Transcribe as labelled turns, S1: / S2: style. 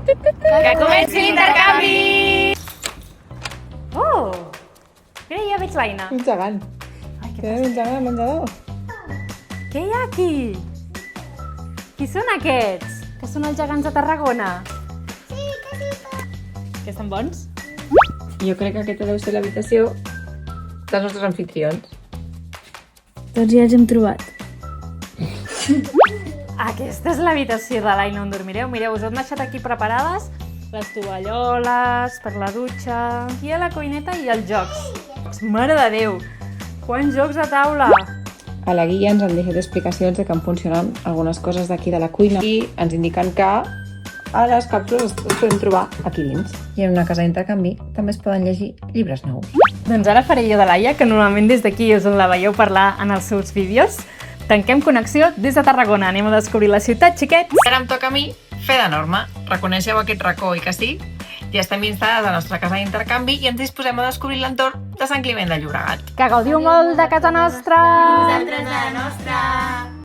S1: Que comenci l'intercanvi!
S2: Oh! Mira, ja veig l'Aina.
S3: Un gegant.
S2: Ai, què
S3: Tenen un gegant al menjador.
S2: Què hi ha aquí? Qui són aquests? Que són els gegants de Tarragona? Que estan bons?
S3: Jo crec que aquesta deu ser l'habitació dels nostres anfitrions.
S1: Tots ja els hem trobat.
S2: Aquesta és l'habitació de l'Aina on dormireu. Mireu, us hem deixat aquí preparades les tovalloles per la dutxa. Aquí a la cuineta i els jocs. Mare de Déu! Quants jocs de taula!
S3: A la guia ens han deixat explicacions de com funcionen algunes coses d'aquí de la cuina i ens indiquen que a les càpsules es podem trobar aquí dins. I en una casa d'intercanvi també es poden llegir llibres nous.
S2: Doncs ara faré jo de Laia, que normalment des d'aquí és on la veieu parlar en els seus vídeos. Tanquem connexió des de Tarragona. Anem a descobrir la ciutat, xiquets!
S3: Ara em toca a mi fer de Norma. Reconeixeu aquest racó i que sí? Ja estem instal·lades a la nostra casa d'intercanvi i ens disposem a descobrir l'entorn de Sant Climent de Llobregat.
S2: Que gaudiu molt de casa nostra!
S1: Nosaltres a la nostra!